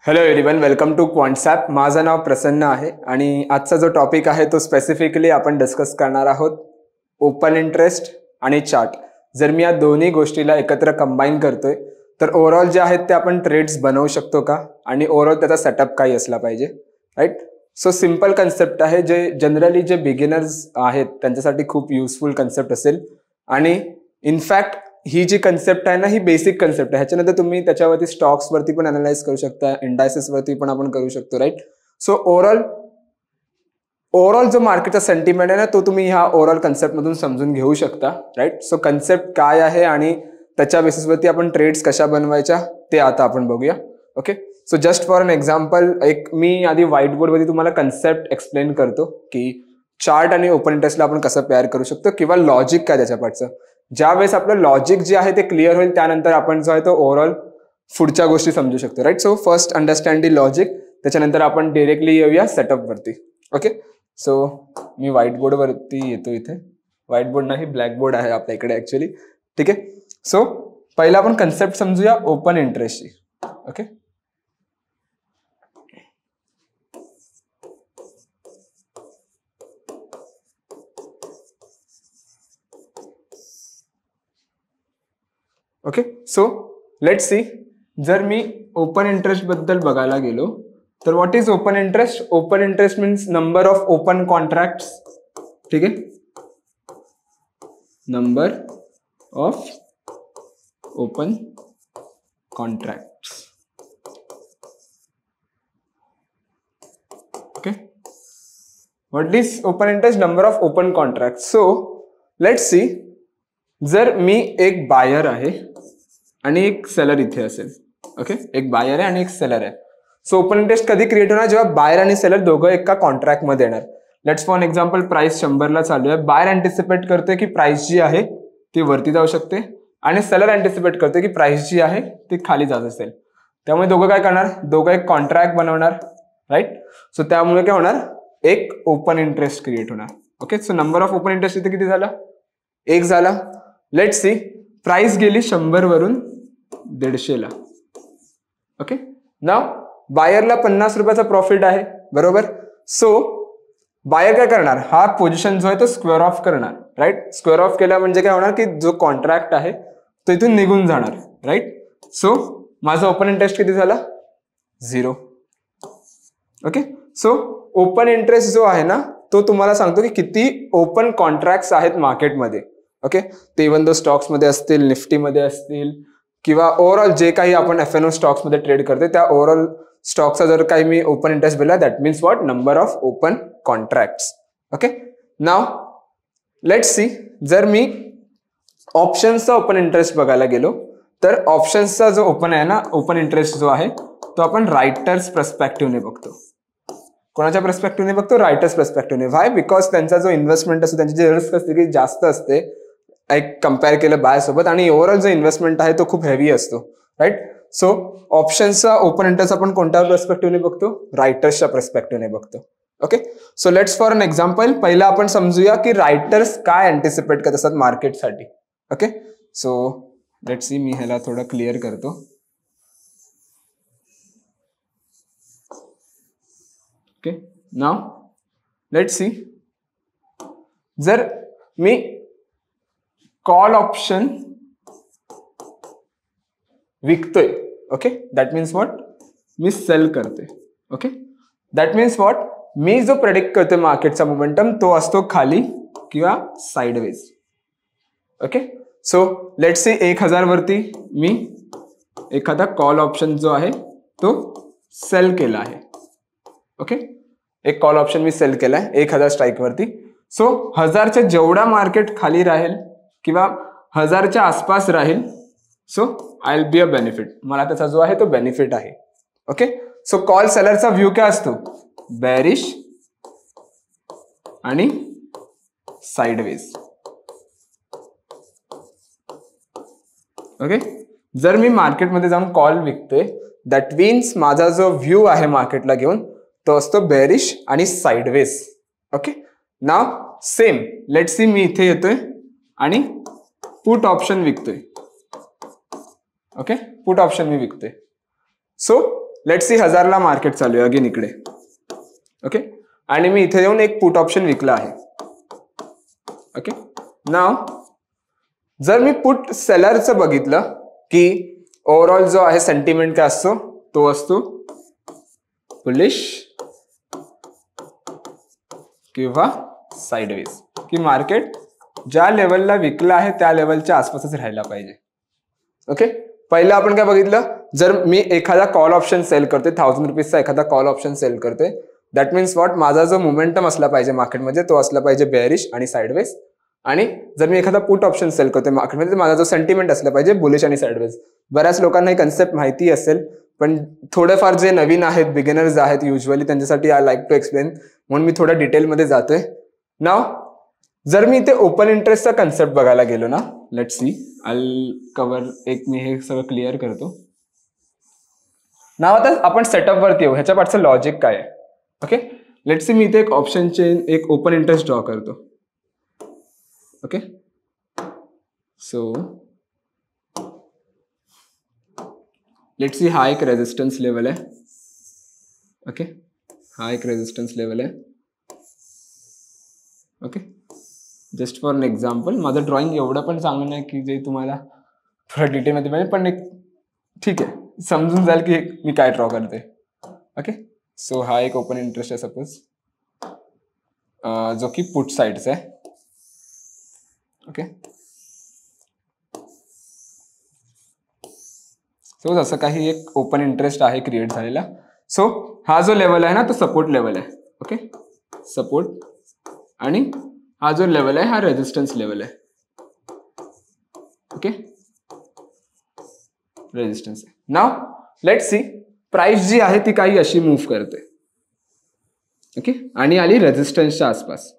Hello everyone, welcome to Quantsapp. माझं नाव प्रसन्न आहे आणि आजचा जो टॉपिक आहे तो स्पेसिफिकली आपण डिस्कस करणार आहोत ओपन इंटरेस्ट आणि चार्ट. जर मी या दोन्ही गोष्टीला एकत्र कंबाईन करतोय तर ओव्हरऑल जे आहेत ते आपण ट्रेड्स बनवू शकतो का आणि ओव्हरऑल त्याचा सेटअप काही असला पाहिजे, राईट. सो सिम्पल कन्सेप्ट आहे, जे जनरली जे बिगिनर्स आहेत त्यांच्यासाठी खूप युजफुल कन्सेप्ट असेल. आणि इनफॅक्ट ही जी कन्सेप्ट आहे ना, ही बेसिक कन्सेप्ट आहे. ह्याच्यानंतर तुम्ही त्याच्यावरती स्टॉक्सवरती पण अनालाइज करू शकता, इंडायसेसवरती पण आपण करू शकतो, राईट. सो ओव्हरऑल जो मार्केटचा सेंटिमेंट आहे ना, तो तुम्ही ह्या ओव्हरऑल कन्सेप्टमधून समजून घेऊ शकता, राईट. सो कन्सेप्ट काय आहे आणि त्याच्या बेसिसवरती आपण ट्रेड्स कशा बनवायच्या ते आता आपण बघूया. Okay, so just for an example, मी आधी व्हाईट बोर्डवरती तुम्हाला कन्सेप्ट एक्सप्लेन करतो की चार्ट आणि ओपन इंटरेस्टला आपण कसं पेअर करू शकतो किंवा लॉजिक काय त्याच्या पाठचं. ज्यावेळेस आपलं लॉजिक जे आहे ते क्लिअर होईल त्यानंतर आपण जो आहे तो ओव्हरऑल पुढच्या गोष्टी समजू शकतो, राईट. सो फर्स्ट अंडरस्टँड दी लॉजिक, त्याच्यानंतर आपण डिरेक्टली येऊया सेटअपवरती. ओके, सो मी व्हाईट बोर्डवरती येतो. इथे व्हाईट बोर्ड नाही, ब्लॅक बोर्ड आहे आपल्या इकडे ऍक्च्युली. ठीक आहे, सो पहिला आपण कन्सेप्ट समजूया ओपन इंटरेस्टची. Okay, okay. So let's see, जर मी ओपन इंटरेस्ट बद्दल बघायला गेलो तर what is open interest? Open interest means number of open contracts. ठीक आहे, number of open contracts. Okay, what is open interest? Number of open contract. So let's see, जर मी एक बायर आहे आणि एक सेलर इथे असेल. ओके, एक बायर आहे आणि एक सेलर आहे. सो ओपन इंटरेस्ट कधी क्रिएट होणार? जेव्हा बायर आणि सेलर दोघं एका कॉन्ट्रॅक्ट मध्ये येणार. लेट्स फॉर एक्झाम्पल, प्राइस 100 ला चालू आहे. बायर अँटिसिपेट करतोय की प्राइस जी आहे ती वरती जाऊ शकते आणि सेलर अँटिसिपेट करतोय की प्राइस जी आहे ती खाली जात असेल. त्यामुळे दोघं काय करणार? दोघं एक कॉन्ट्रॅक्ट बनवणार, राईट. सो त्यामुळे काय होणार? एक ओपन इंटरेस्ट क्रिएट होणार. Okay, so number of open interest इथे किती झाला? एक झाला. लेट्स सी, प्राइस गेली 100 वरून 150 ला. ओके, नाव बायरला 50 रुपयाचा प्रॉफिट आहे, बरोबर. सो बायर काय करणार? हा पोझिशन जो आहे तो स्क्वेअर ऑफ करणार, राईट. स्क्वेअर ऑफ केला म्हणजे काय होणार की जो कॉन्ट्रॅक्ट आहे तो इथून निघून जाणार, राईट. सो माझा ओपन इंटरेस्ट किती झाला? 0. ओके, सो ओपन इंटरेस्ट जो आहे ना तो तुम्हाला सांगतो की किती ओपन कॉन्ट्रॅक्ट्स आहेत मार्केटमध्ये. ओके, ते इव्हन दो स्टॉक्स मध्ये असतील, निफ्टी मध्ये असतील किंवा ओव्हरऑल जे काही आपण FNO स्टॉक्स मध्ये ट्रेड करते त्या ओव्हरऑल स्टॉक्सचा जर काही मी ओपन इंटरेस्ट दिला, that means what? Number of open contracts. Okay, now let's see, जर मी ऑप्शन्सचा ओपन इंटरेस्ट बघायला गेलो तर ऑप्शन्सचा जो ओपन आहे ना, ओपन इंटरेस्ट जो आहे तो आपण रायटर्स पर्स्पेक्टिव्हने बघतो. कोणाच्या पर्स्पेक्टिव्हने बघतो? रायटर्स पर्स्पेक्टिव्हने. व्हाय? बिकॉज त्यांचा जो इन्व्हेस्टमेंट असतो, त्यांची जी रिस्क असते ती जास्त असते एक कम्पेअर केलं बाय सोबत, आणि ओव्हरऑल जो इन्व्हेस्टमेंट आहे तो खूप हेवी असतो, राईट. सो ऑप्शन्सचा ओपन इंटरेस्ट आपण कोणत्या पर्स्पेक्टिव्हने बघतो? रायटर्सच्या पर्स्पेक्टिव्हने बघतो. Okay, so let's for an example, पहिला आपण समजूया की रायटर्स काय अँटिसिपेट करत असतात मार्केटसाठी. ओके, सो लेट्स सी, मी ह्याला थोडं क्लिअर करतो. ओके, नाव लेट्स सी, जर मी कॉल ऑप्शन विकतोय, ओके, दॅट मीन्स व्हॉट? मी सेल करते. Okay, that means what? मी जो प्रेडिक्ट करतोय मार्केटचा मोमेंटम तो असतो खाली किंवा sideways. Okay, so let's see 1000 वरती मी एखादा कॉल ऑप्शन जो आहे तो सेल केला आहे. ओके, एक कॉल ऑप्शन मी सेल केलाय 1000 स्ट्राईक वरती. सो 1000च्या जेवढा मार्केट खाली राहील किंवा 1000च्या आसपास राहील, so I will be a benefit. मला त्याचा जो आहे तो बेनिफिट आहे. ओके, सो कॉल सेलरचा व्ह्यू काय असतो? बेरिश आणि साइडवेज. ओके, जर मी मार्केटमध्ये जाऊन कॉल विकतोय, दॅट मीन्स माझा जो व्ह्यू आहे मार्केटला घेऊन तो असतो बेरिश आणि sideways. Okay, now same let's see, मी इथे येतोय आणि पुट ऑप्शन विकतोय. ओके, पुट ऑप्शन मी विकतोय. सो लेट्स सी 1000 ला मार्केट चालू आहे अगेन इकडे. ओके, आणि मी इथे येऊन एक पुट ऑप्शन विकला आहे. ओके, नाव जर मी पुट सेलरचं बघितलं की ओव्हरऑल जो आहे सेंटिमेंट काय असतो तो असतो बुलिश किंवा साइडवेज, की मार्केट ज्या लेवलला विकलं आहे त्या लेवलच्या आसपासच राहायला पाहिजे. ओके, पहिलं आपण काय बघितलं, जर मी एखादा कॉल ऑप्शन सेल करते 1000 रुपीजचा एखादा कॉल ऑप्शन सेल करते, दॅट मीन्स व्हॉट, माझा जो मोमेंटम असला पाहिजे मार्केटमध्ये तो असला पाहिजे बेअरिश आणि साइडवेज. आणि जर मी एखादा पुट ऑप्शन सेल करते मार्केटमध्ये, माझा जो सेंटिमेंट असला पाहिजे बुलिश आणि साइडवेज. बऱ्याच लोकांना ही कन्सेप्ट माहिती असेल, पण थोडेफार जे नवीन आहेत, बिगिनर्स आहेत युजली, त्यांच्यासाठी आय लाईक टू एक्सप्लेन, म्हणून मी थोडा डिटेलमध्ये जातोय. नाव जर मी इथे ओपन इंटरेस्टचा कन्सेप्ट बघायला गेलो ना, लेट्स सी, आय कव्हर, एक मी हे सगळं क्लिअर करतो. नाव आता आपण सेटअप वरती येऊ, ह्याच्या पाठचं लॉजिक काय आहे. ओके, लेट्स सी, मी इथे एक ऑप्शन चेन, एक ओपन इंटरेस्ट ड्रॉ करतो. ओके, सो लेट्स सी, हा एक रेजिस्टन्स लेवल आहे. ओके, हा एक रेजिस्टन्स लेवल आहे. Okay, just for an example, माझं ड्रॉइंग एवढं पण चांगलं नाही की जे तुम्हाला थोडं डिटेलमध्ये पाहिजे, पण एक ठीक आहे, समजून जाईल की मी काय ड्रॉ करते. ओके, सो हा एक ओपन इंटरेस्ट आहे सपोज, जो की पुट साइडचा आहे. ओके, सो असं काही एक ओपन इंटरेस्ट आहे क्रिएट झालेला. सो हा जो लेवल आहे ना तो सपोर्ट लेवल आहे. ओके, सपोर्ट, आणि हा जो लेवल आहे हा रेजिस्टन्स लेवल आहे. ओके, रेजिस्टन्स आहे. नाव लेट्स सी, प्राइस जी आहे ती काही अशी मूव्ह करते. ओके, आणि आली रेजिस्टन्सच्या आसपास.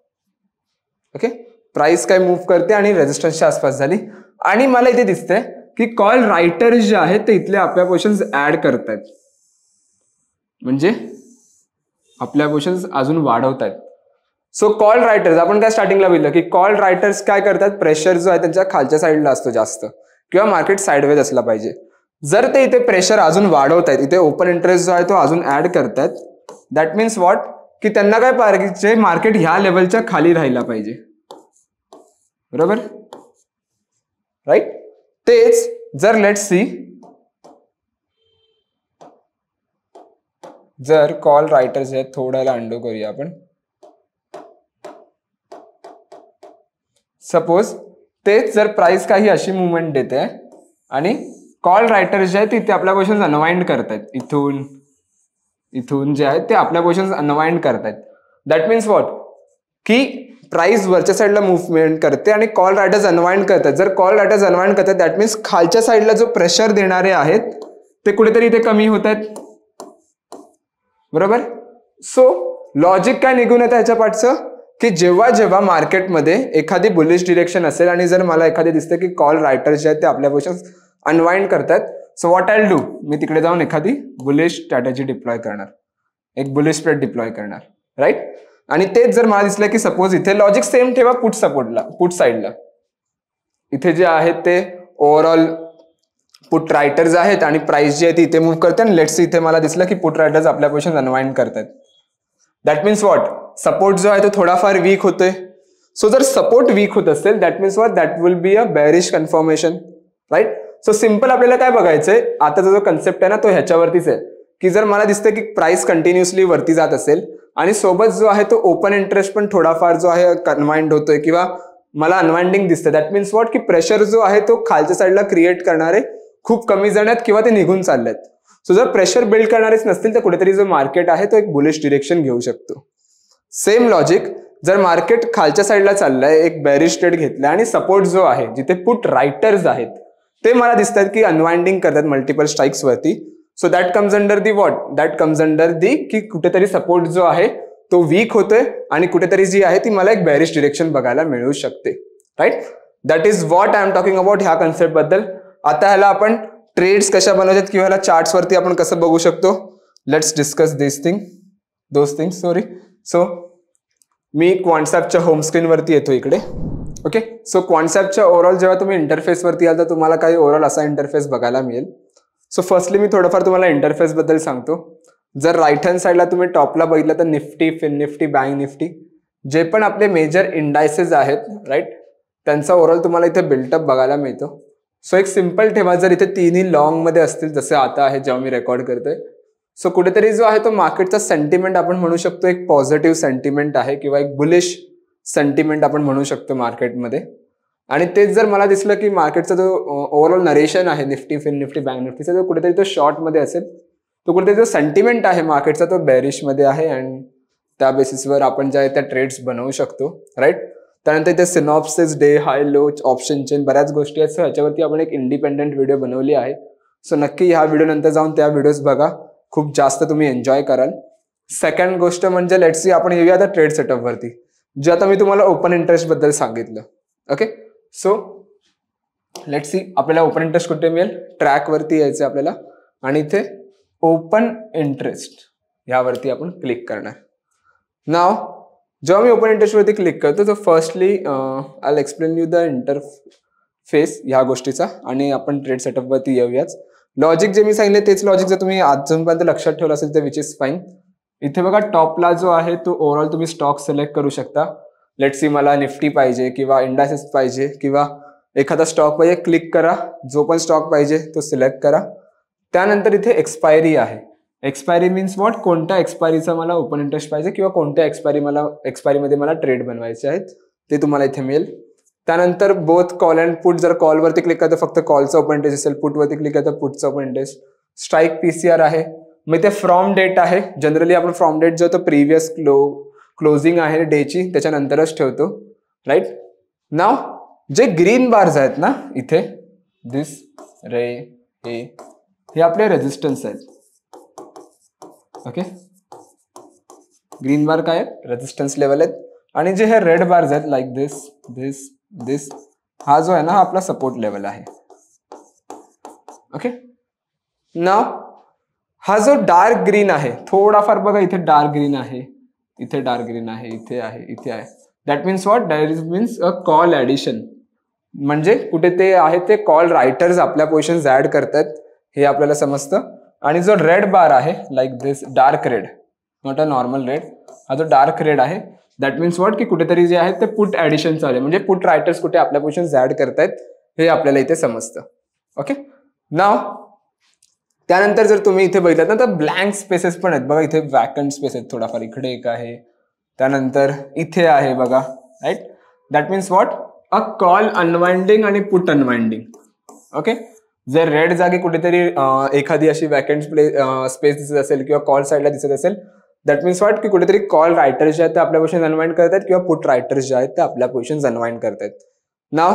ओके, प्राइस काय मूव्ह करते आणि रेजिस्टन्सच्या आसपास झाली, आणि मला इथे दिसतंय की कॉल रायटर्स जे आहेत ते इथले आपल्या पोझिशन्स ऍड करतायत, म्हणजे आपल्या पोझिशन्स अजून वाढवतायत. सो कॉल रायटर्स, आपण काय स्टार्टिंगला बोललं की कॉल रायटर्स काय करतात, प्रेशर जो आहे त्यांच्या खालच्या साईडला असतो जास्त, किंवा मार्केट साइडवेज असला पाहिजे. जर ते इथे प्रेशर अजून वाढवतायत, इथे ओपन इंटरेस्ट जो आहे तो अजून ऍड करतायत, दॅट मीन्स व्हॉट, की त्यांना काय पाहिजे, मार्केट ह्या लेवलच्या खाली राहायला पाहिजे. बरोबर, राईट. तेच जर लेट्स सी, जर कॉल रायटर्स आहेत, थोड्याला अंडो करूया आपण. सपोज तेच जर प्राइस काही अशी मुवमेंट देते आणि कॉल रायटर्स जे आहेत तिथे आपल्या पोझिशन्स अनवाइंड करतायत, इथून इथून जे आहेत ते आपल्या पोझिशन्स अनवाइंड करतायत, दॅट मीन्स व्हॉट, की प्राइस वरच्या साईडला मुवमेंट करते आणि कॉल रायटर्स अनवाइंड करतात. जर कॉल रायटर्स अनवाइंड करतात, दॅट मीन्स खालच्या साईडला जो प्रेशर देणारे आहेत ते कुठेतरी इथे कमी होत आहेत. बरोबर. सो लॉजिक काय निघून येतं ह्याच्या पाठचं, की जेव्हा जेव्हा मार्केटमध्ये एखादी बुलिश डिरेक्शन असेल आणि जर मला एखादी दिसते की कॉल रायटर्स जे आहेत ते आपल्या पोझिशन्स अनवाइंड करतात, सो व्हॉट आय डू, मी तिकडे जाऊन एखादी बुलिश स्ट्रॅटेजी डिप्लॉय करणार, एक बुलिश स्प्रेड डिप्लॉय करणार, राईट. आणि तेच जर मला दिसलं की सपोज इथे लॉजिक सेम ठेवा पुट सपोर्टला, पुट साईडला, इथे जे आहेत ते ओव्हरऑल पुट रायटर्स आहेत आणि प्राइस जी आहे ती इथे मूव्ह करते, आणि लेट्स इथे मला दिसलं की पुट रायटर्स आपल्या पोझिशन अनवाइंड करतात, दॅट मीन्स व्हॉट, सपोर्ट जो आहे तो थोडाफार वीक होतोय. सो जर सपोर्ट वीक होत असेल, that means what, that will be a bearish confirmation, right. So simple आपल्याला काय बघायचंय, आताचा जो कन्सेप्ट आहे ना तो ह्याच्यावरतीच आहे, की जर मला दिसतं की प्राइस कंटिन्युअसली वरती जात असेल आणि सोबत जो आहे तो ओपन इंटरेस्ट पण थोडाफार जो आहे अनवाइंड होतोय किंवा मला अनवाइंडिंग दिसतं, दॅट मीन्स व्हॉट, की प्रेशर जो आहे तो खालच्या साईडला क्रिएट करणारे खूप कमी जण आहेत किंवा ते निघून चाललेत. सो जर प्रेशर बिल्ड करणारेच नसतील तर कुठेतरी जो मार्केट आहे तो एक बुलिश डिरेक्शन घेऊ शकतो. सेम लॉजिक, जर मार्केट खालच्या साईडला चाललंय, एक बेअरिश ट्रेड घेतलाय आणि सपोर्ट जो आहे जिथे पुट रायटर्स आहेत ते मला दिसतात की अनवाइंडिंग करतात मल्टिपल स्ट्राइक्स वरती, so that comes under the what, that comes under the की कुठेतरी सपोर्ट जो आहे तो वीक होतोय आणि कुठेतरी जी आहे ती मला एक बेअरिश डिरेक्शन बघायला मिळू शकते, right. That is what I am talking about ह्या कन्सेप्ट बद्दल. आता ह्याला आपण ट्रेड्स कशा बनवतात किंवा ह्याला चार्ट्स वरती आपण कसं बघू शकतो, let's discuss this thing, those things, sorry. So मी क्वांटसॅपच्या होम स्क्रीन वरती येतो इकडे. ओके, सो क्वांटसॅपच्या ओव्हरऑल जेव्हा तुम्ही इंटरफेस वरती याल तर तुम्हाला काही ओव्हरऑल असा इंटरफेस बघायला मिळेल. सो फर्स्टली मी थोडंफार तुम्हाला इंटरफेस बद्दल सांगतो. जर राईट हँड साईडला तुम्ही टॉपला बघितलं तर Nifty, fin Nifty, bank Nifty जे पण आपले मेजर इंडायसेस आहेत राईट, त्यांचा ओव्हरऑल तुम्हाला इथे बिल्टअप बघायला मिळतो. सो एक सिंपल ठेवा, जर इथे तिन्ही लॉंग मध्ये असतील जसे आता आहे जेव्हा मी रेकॉर्ड करतोय, सो कुठेतरी जो आहे तो मार्केटचा सेंटिमेंट आपण म्हणू शकतो एक पॉझिटिव्ह सेंटिमेंट आहे किंवा एक बुलिश सेंटिमेंट आपण म्हणू शकतो मार्केटमध्ये. आणि तेच जर मला दिसलं की मार्केटचा जो ओव्हरऑल नरेशन आहे निफ्टी, फिन निफ्टी, बँक निफ्टीचा जो कुठेतरी तो शॉर्टमध्ये असेल, तो कुठेतरी जो सेंटिमेंट आहे मार्केटचा तो बेरिशमध्ये आहे आणि त्या बेसिसवर आपण ज्या त्या ट्रेड्स बनवू शकतो राईट. त्यानंतर इथे सिनॉप्सिस, डे हाय, लो, ऑप्शन चेन बऱ्याच गोष्टी आहेत. सो ह्याच्यावरती आपण एक इंडिपेंडंट व्हिडिओ बनवली आहे. सो नक्की ह्या व्हिडिओ नंतर जाऊन त्या व्हिडिओज बघा, खूप जास्त तुम्ही एन्जॉय कराल. सेकंड गोष्ट म्हणजे लेट्स सी आपण येऊया आता ट्रेड सेटअप वरती, जे आता मी तुम्हाला ओपन इंटरेस्ट बद्दल सांगितलं. ओके, सो लेट्स सी आपल्याला ओपन इंटरेस्ट कुठे मिळेल, ट्रॅक वरती यायचं आपल्याला आणि इथे ओपन इंटरेस्ट यावरती आपण क्लिक करणार. नाव जेव्हा मी ओपन इंटरेस्ट वरती क्लिक करतो तर firstly I explain you the interface ह्या गोष्टीचा आणि आपण ट्रेड सेटअप वरती येऊयाच. लॉजिक जे मी सांगितले तेच लॉजिक जर तुम्ही अजूनपर्यंत लक्षात ठेवलं असेल तर विच इज फाईन. इथे बघा टॉपला जो आहे तो ओव्हरऑल तुम्ही स्टॉक सिलेक्ट करू शकता. लेट्स सी मला निफ्टी पाहिजे किंवा इंडायसेस पाहिजे किंवा एखादा स्टॉक पाहिजे, क्लिक करा, जो पण स्टॉक पाहिजे तो सिलेक्ट करा. त्यानंतर इथे एक्सपायरी आहे. एक्सपायरी मीन्स व्हॉट, कोणत्या एक्सपायरीचा मला ओपन इंटरेस्ट पाहिजे किंवा कोणत्या एक्सपायरीमध्ये मला ट्रेड बनवायचे आहेत ते तुम्हाला इथे मिळेल. त्यानंतर बोथ कॉल अँड पुट, जर कॉलवरती क्लिक करता फक्त कॉलचं ओपन इंटरेस्ट असेल, पुटवरती क्लिक करता पुटचं ओपन इंटरेस्ट. स्ट्राईक पीसीआर आहे. मग इथे फ्रॉम डेट आहे. जनरली आपण फ्रॉम डेट जो तो प्रिव्हियस क्लोजिंग आहे डेची त्याच्यानंतरच ठेवतो राईट. नाव जे ग्रीन बार्स आहेत ना इथे, दिस रे हे आपले रेजिस्टन्स आहेत. ओके, ग्रीन बार काय आहेत, रेजिस्टन्स लेवल आहेत. आणि जे हे रेड बार्स आहेत लाईक दिस दिस दिस, हा जो आहे ना हा आपला सपोर्ट लेवल आहे. ओके, नाव हा जो डार्क ग्रीन आहे, थोडाफार बघा इथे डार्क ग्रीन आहे, इथे डार्क ग्रीन आहे, इथे आहे, इथे आहे. That means what, that means a call addition, म्हणजे कुठे ते आहे ते कॉल रायटर्स आपल्या पोझिशन्स ऍड करतात हे आपल्याला समजतं. आणि जो रेड बार आहे like this dark red, not a normal red, हा जो डार्क रेड आहे दॅट मीन्स व्हॉट की कुठेतरी जे आहे ते पुट ऍडिशन चालू आहे, म्हणजे पुट रायटर्स कुठे आपल्या पोझिशन्स ऍड करतायत हे आपल्याला इथे समजतं. ओके, नाव त्यानंतर जर तुम्ही इथे बघितलात ना तर ब्लँक स्पेसेस पण आहेत बघा, इथे वॅकंट स्पेस आहेत थोडाफार, इकडे एक आहे, त्यानंतर इथे आहे बघा right. That means what, uh call unwinding आणि पुट अनवाइंडिंग. ओके, जर रेड जागी कुठेतरी एखादी अशी वॅकंट स्पेस दिसत असेल किंवा कॉल साईडला दिसत असेल, दॅट मीन्स व्हॉट की कुठेतरी कॉल रायटर्स जे आहेत ते आपल्या पोझिशन अनवाइंड करतात किंवा पुट रायटर्स जे आहेत ते आपल्या पोझिशन अनवाइंड करतात. नाव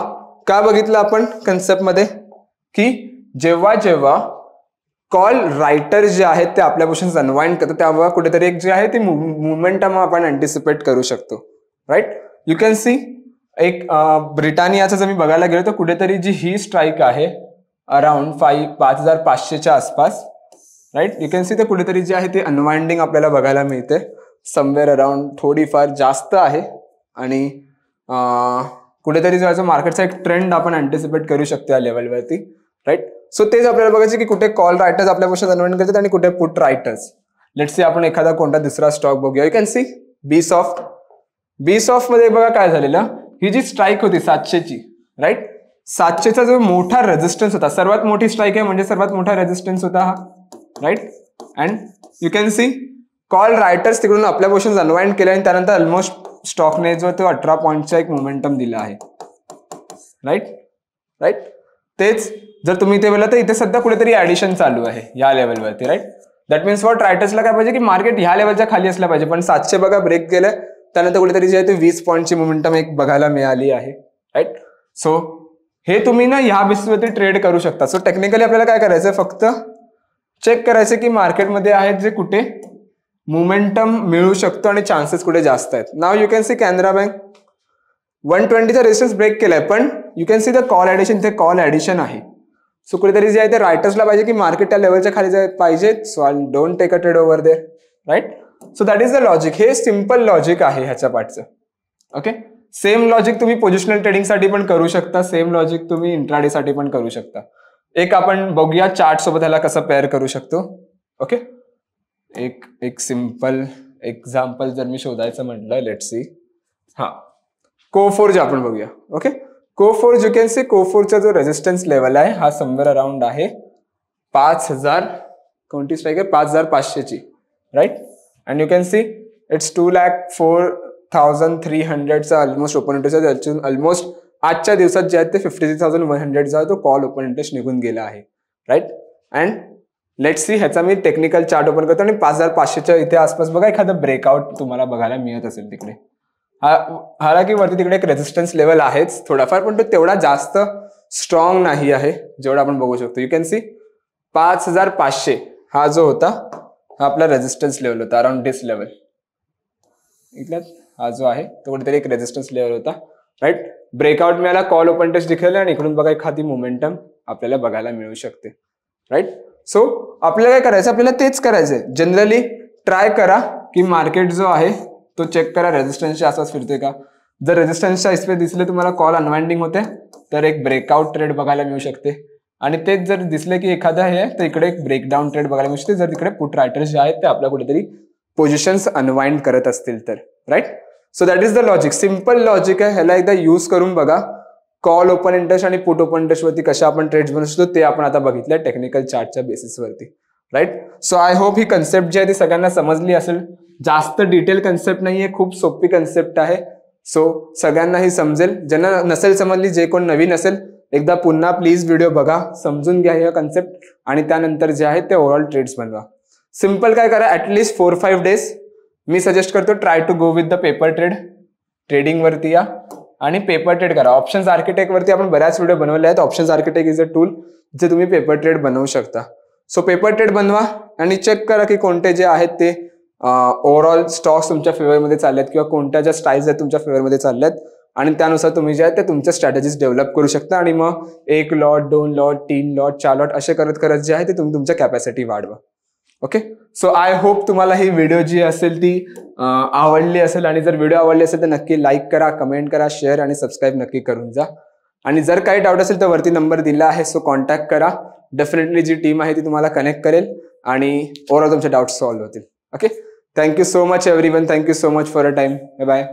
का बघितलं आपण कन्सेप्टमध्ये की जेव्हा जेव्हा कॉल रायटर जे आहेत ते आपल्या पोझिशन अनवाइंड करतात तेव्हा कुठेतरी एक जे आहे ती मुवमेंटम आपण अँटिसिपेट करू शकतो राईट. यू कॅन सी एक ब्रिटानियाचं जर मी बघायला गेलो तर कुठेतरी जी ही स्ट्राईक आहे अराउंड 5,500च्या आसपास राईट. यू कॅन सी ते कुठेतरी जे आहे ते अनवाइंडिंग आपल्याला बघायला मिळते समवेअर अराउंड, थोडीफार जास्त आहे. आणि कुठेतरी जो मार्केटचा एक ट्रेंड आपण अँटिसिपेट करू शकतो या लेवलवरती राईट. सो तेच आपल्याला बघायचं की कुठे कॉल रायटर्स आपल्या पोझिशन अनवाइंड करतात आणि कुठे पुट रायटर्स. लेट्स सी आपण एखादा कोणता दुसरा स्टॉक बघूया. You can see BSoft. BSoft मध्ये बघा काय झालेलं, ही जी स्ट्राईक होती 700ची राईट, 700चा जो मोठा रेजिस्टन्स होता, सर्वात मोठी स्ट्राईक आहे म्हणजे सर्वात मोठा रेजिस्टन्स होता हा right. And you can see call writers तिकडून आपल्या पोझिशन अनवाइंड केले आणि त्यानंतर ऑलमोस्ट स्टॉकने जो तो 18 पॉईंटचा एक मोमेंटम दिला आहे राईट राईट. तेच जर तुम्ही इथे बोलला तर इथे सध्या कुठेतरी ऍडिशन चालू आहे या लेवलवरती राईट. दॅट मीन्स व्हॉट, रायटर्सला काय पाहिजे की मार्केट ह्या लेवलच्या खाली असलं पाहिजे, पण 700 बघा ब्रेक केलं, त्यानंतर कुठेतरी जे आहे ते 20 पॉईंटची मोमेंटम एक बघायला मिळाली आहे राईट. सो हे तुम्ही ना ह्या बेसिसवरती ट्रेड करू शकता. सो टेक्निकली आपल्याला काय करायचं, फक्त चेक करायचं की मार्केटमध्ये आहेत जे कुठे मोमेंटम मिळू शकतो आणि चान्सेस कुठे जास्त आहेत. Now you can see Canara bank 120चा रेजिस्टन्स ब्रेक केलाय, पण you can see the call addition, इथे कॉल ऍडिशन आहे. सो कुठेतरी जे आहे ते रायटर्सला पाहिजे की मार्केट त्या लेवलच्या खाली जाय पाहिजे. So I don't take a trade over there right. So that is the logic. हे सिम्पल लॉजिक आहे ह्याच्या पाठचं. ओके, सेम लॉजिक तुम्ही पोझिशनल ट्रेडिंगसाठी पण करू शकता, सेम लॉजिक तुम्ही इंट्राडे साठी पण करू शकता. एक आपण बघूया चार्ट सोबत ह्याला कसं पेअर करू शकतो. ओके, एक सिंपल एक्झाम्पल जर मी शोधायचं म्हटलं, लेट्स सी. हा, कोफोर्ज आपण बघूया. Okay, Coforge, you can see कोफोर्जचा जो रेजिस्टन्स लेवल आहे हा समवेअर अराउंड आहे 5000, कोणती स्ट्राईक आहे 5500 ची, right. And you can see it's 2,04,300 चा ऑलमोस्ट ओपन इंटरेस्ट, ऑलमोस्ट आजच्या दिवसात जे आहे ते 53,100 जो आहे तो कॉल ओपन इंटरेस्ट निघून गेला आहे, राईट. अँड लेट्स सी, ह्याचा मी टेक्निकल चार्ट ओपन करतो आणि 5500च्या इथे आसपास बघा एखादं ब्रेकआउट तुम्हाला बघायला मिळत असेल तिकडे. हालाकी वरती तिकडे एक रेजिस्टन्स लेवल आहेच थोडाफार, पण तो तेवढा जास्त स्ट्रॉंग नाही आहे जेवढा आपण बघू शकतो. यू कॅन सी 5500 हा जो होता हा आपला रेजिस्टन्स लेवल होता, अराउंड दिस लेवल. इथला हा जो आहे तो कुठेतरी एक रेजिस्टन्स लेवल होता, राईट. ब्रेकआउट मिळाला, कॉल ओपन टेस्ट दिखेल आणि इकडून बघा एखादी मोमेंटम आपल्याला बघायला मिळू शकते, राईट. सो आपल्याला काय करायचं, आपल्याला तेच करायचंय. जनरली ट्राय करा की मार्केट जो आहे तो चेक करा रेजिस्टन्सच्या आसपास फिरतोय का. जर रेजिस्टन्सच्या आसपास दिसले तुम्हाला कॉल अनवाइंडिंग होते तर एक ब्रेकआउट ट्रेड बघायला मिळू शकते. आणि तेच जर दिसले की एखादा हे आहे तर इकडे एक ब्रेकडाऊन ट्रेड बघायला मिळू शकते, जर तिकडे पुट रायटर्स जे आहेत ते आपल्या कुठेतरी पोझिशन्स अनवाइंड करत असतील तर, right. So that is the logic, simple logic आहे. ह्याला एकदा यूज करून बघा. कॉल ओपन इंटरेस्ट आणि पुट ओपन इंटरेस्ट वरती कशा आपण ट्रेड्स बनवू शकतो ते आपण आता बघितलं टेक्निकल चार्टच्या बेसिसवरती, राईट. सो आय होप ही कन्सेप्ट जी आहे ती सगळ्यांना समजली असेल. जास्त डिटेल कन्सेप्ट नाहीये, खूप सोपी कन्सेप्ट आहे. सो सगळ्यांना ही समजेल. ज्यांना नसेल समजली, जे कोण नवीन असेल, एकदा पुन्हा प्लीज व्हिडिओ बघा, समजून घ्या हे कन्सेप्ट आणि त्यानंतर जे आहे ते ओव्हरऑल ट्रेड्स बनवा. सिम्पल काय करा, ऍटलीस्ट 4-5 डेज मी सजेस्ट करतो try to go with the paper trade. Trading वरती या आणि पेपर ट्रेड करा. ऑप्शन्स आर्किटेक्ट वरती आपण बऱ्याच व्हिडिओ बनवले आहेत. Options architect is a tool जे तुम्ही पेपर ट्रेड बनवू शकता. सो पेपर ट्रेड बनवा आणि चेक करा की कोणते जे आहेत ते ओव्हरऑल स्टॉक्स तुमच्या फेवरमध्ये चाललेत किंवा कोणत्या ज्या स्टाईल्स आहेत तुमच्या फेवरमध्ये चालल्यात आणि त्यानुसार तुम्ही जे आहेत ते तुमच्या स्ट्रॅटेजीज डेव्हलप करू शकता. आणि मग 1 लॉट 2 लॉट 3 लॉट 4 लॉट असे करत करत जे आहे ते तुम्ही तुमच्या कॅपॅसिटी वाढवा. ओके, सो आय होप तुम्हाला ही व्हिडिओ जी असेल ती आवडली असेल. आणि जर व्हिडिओ आवडली असेल तर नक्की लाईक करा, कमेंट करा, शेअर आणि सबस्क्राईब नक्की करून जा. आणि जर काही डाऊट असेल तर वरती नंबर दिला आहे, सो कॉन्टॅक्ट करा. डेफिनेटली जी टीम आहे ती तुम्हाला कनेक्ट करेल आणि ओव्हरऑल तुमचे डाऊट्स सॉल्व्ह होतील. Okay, thank you so much everyone. Thank you so much for a time. Bye bye.